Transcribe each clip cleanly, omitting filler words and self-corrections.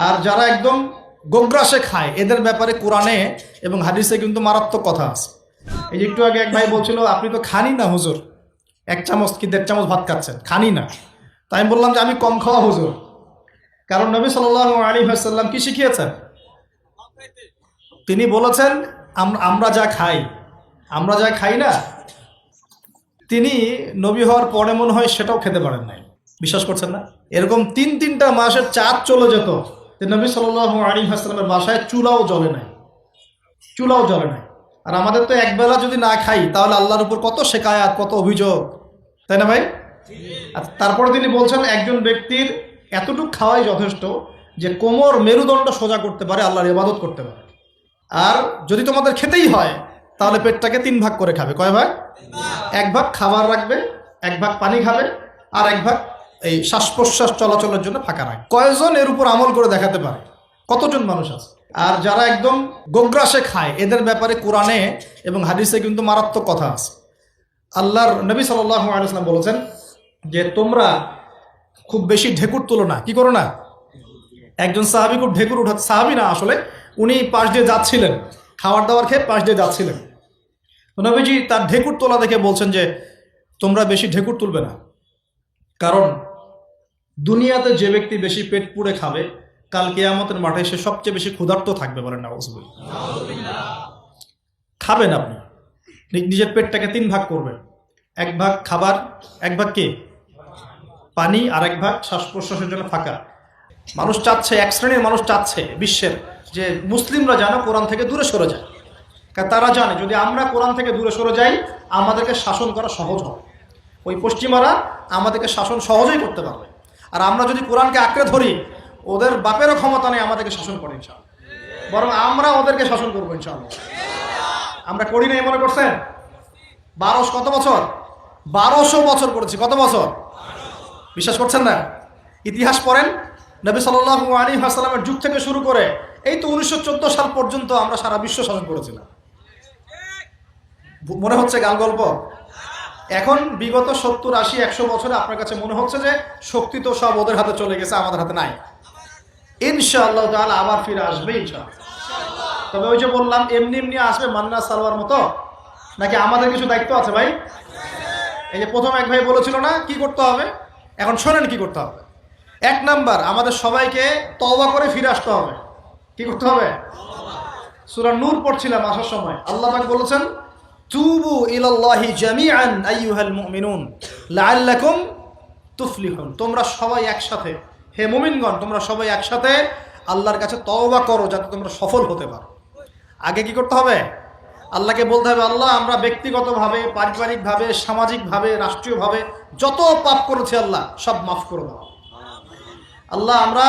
আর যারা একদম গোগ্রাসে খায় এদের ব্যাপারে কোরআনে এবং হাদিসে কিন্তু মারাত্মক কথা আছে। এই যে একটু আগে এক ভাই বলছিল আপনি তো খানি না হুজুর, 1 চামচ কি 1.5 চামচ ভাত খাচ্ছেন, খানি না। তাই আমি বললাম যে আমি কম খাওয়া হুজুর, কারণ নবী সাল্লাল্লাহু আলাইহি ওয়াসাল্লাম কি শিখিয়েছেন? তিনি বলেছেন আমরা যা খাই না, তিনি নবী হওয়ার পরে মনে হয় সেটাও খেতে পারেন নাই। বিশ্বাস করছেন না? এরকম 3-3টা মাসের চাঁদ চলে যেত যে নবী সাল্লাল্লাহু আলাইহি ওয়াসাল্লামের বাসায় চুলাও জ্বলে নাই। আর আমাদের তো একবেলা যদি না খাই তাহলে আল্লাহর উপর কত শেকায়াত, কত অভিযোগ, তাই না ভাই? আর তারপরে তিনি বলছেন একজন ব্যক্তির এতটুকু খাওয়াই যথেষ্ট যে কোমর মেরুদণ্ড সোজা করতে পারে, আল্লাহর ইবাদত করতে পারে। আর যদি তোমাদের খেতেই হয় তাহলে পেটটাকে 3 ভাগ করে খাবে। কয় ভাগ? 1 ভাগ খাবার রাখবে, 1 ভাগ পানি খাবে, আর 1 ভাগ এই শ্বাস প্রশ্বাস চলাচলের জন্য ফাঁকা রাখবে। কয়জন এর উপর আমল করে দেখাতে পারে? কতজন মানুষ আছে? আর যারা একদম গোগ্রাসে খায় এদের ব্যাপারে কোরআনে এবং হাদিসে কিন্তু মারাত্মক কথা আছে। আল্লাহর নবী সাল্লাল্লাহু আলাইহি ওয়াসাল্লাম বলেছেন যে তোমরা খুব বেশি ঢেকুর তুলো না। কি করো না? একজন সাহাবী খুব ঢেকুর উঠাচ্ছে, সাহাবী না আসলে, উনি পাশ দিয়ে যাচ্ছিলেন, খাবার দাবার খেয়ে পাশ দিয়ে যাচ্ছিলেন। নবীজি তার ঢেকুর তোলা দেখে বলছেন যে তোমরা বেশি ঢেকুর তুলবে না, কারণ দুনিয়াতে যে ব্যক্তি বেশি পেট পুড়ে খাবে কাল কিয়ামতের মাঠে সে সবচেয়ে বেশি ক্ষুধার্ত থাকবে। বলেন নাউযুবিল্লাহ। খাবেন আপনি, নিজের পেটটাকে 3 ভাগ করবেন, 1 ভাগ খাবার, 1 ভাগ কি পানি, আর 1 ভাগ শ্বাস প্রশ্বাসের জন্য ফাঁকা। মানুষ চাচ্ছে, এক শ্রেণীর মানুষ চাচ্ছে বিশ্বের যে মুসলিমরা যেন কোরআন থেকে দূরে সরে যায়, কারণ তারা জানে যদি আমরা কোরআন থেকে দূরে সরে যাই আমাদেরকে শাসন করা সহজ হবে। ওই পশ্চিমারা আমাদেরকে শাসন সহজেই করতে পারবে, আর আমরা যদি কোরআনকে আঁকড়ে ধরি ওদের বাপেরও ক্ষমতা নেই আমাদেরকে শাসন করে ইনশাআল্লাহ, বরং আমরা ওদেরকে শাসন করবো ইনশাআল্লাহ। আমরা করি নাই মনে করছেন? 1200 কত বছর? 1200 বছর করেছি। কত বছর? বিশ্বাস করছেন না? ইতিহাস পড়েন, নবী সাল্লাল্লাহু আলাইহি ওয়াসাল্লামের যুগ থেকে শুরু করে এই তো 1914 সাল পর্যন্ত আমরা সারা বিশ্ব শাসন করেছিলাম। মনে হচ্ছে গাল গল্প? এখন বিগত 70, 80, 100 বছরে আপনার কাছে মনে হচ্ছে যে শক্তি তো সব ওদের হাতে চলে গেছে, আমাদের হাতে নাই। ইনশাআল্লাহ তাআলা আবার ফিরে আসবে ইনশাআল্লাহ। তবে ওই যে বললাম এমনি এমনি আসবে মান্না সালোয়ার মতো, নাকি আমাদের কিছু দায়িত্ব আছে ভাই? এই যে প্রথম এক ভাই বলেছিল না কি করতে হবে, এখন শোনেন কি করতে হবে। 1 নাম্বার, আমাদের সবাইকে তওবা করে ফিরে আসতে হবে। কি করতে হবে? সূরা নূর পড়ছিলাম আসার সময়, আল্লাহ পাক বলেছেন তুবু ইলাল্লাহি জামিআন আইয়ুহাল মুমিনুন লাআল্লাকুম তুফলিহুন। তোমরা সবাই একসাথে, হে মুমিনগণ তোমরা সবাই একসাথে আল্লাহর কাছে তওবা করো যাতে তোমরা সফল হতে পারো। আগে কি করতে হবে? আল্লাহকে বলতে হবে আল্লাহ আমরা ব্যক্তিগতভাবে, পারিবারিকভাবে, সামাজিকভাবে, রাষ্ট্রীয়ভাবে যত পাপ করেছি আল্লাহ সব মাফ করে দাও। আল্লাহ আমরা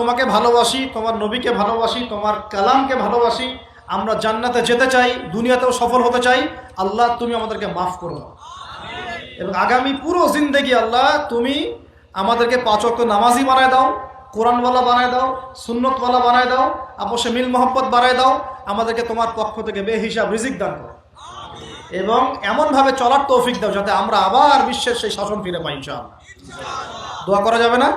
তোমাকে ভালোবাসি, তোমার নবীকে ভালোবাসি, তোমার কালামকে ভালোবাসি, আমরা জান্নাতে যেতে চাই, দুনিয়াতেও সফল হতে চাই। আল্লাহ তুমি আমাদেরকে মাফ করে দাও, এবং আগামী পুরো জিন্দেগি আল্লাহ তুমি আমাদেরকে 5 ওয়াক্ত নামাজি বানায় দাও, কোরআনওয়ালা বানায় দাও, সুন্নতওয়ালা বানায় দাও, আপসে মিল মোহাব্বত বাড়ায় দাও, আমাদেরকে তোমার পক্ষ থেকে বেহিসাব রিজিক দান করো, এবং এমনভাবে চলার তৌফিক দাও যাতে আমরা আবার বিশ্বের সেই শাসন ফিরে পাই ইনশাআল্লাহ। দোয়া করা যাবে না?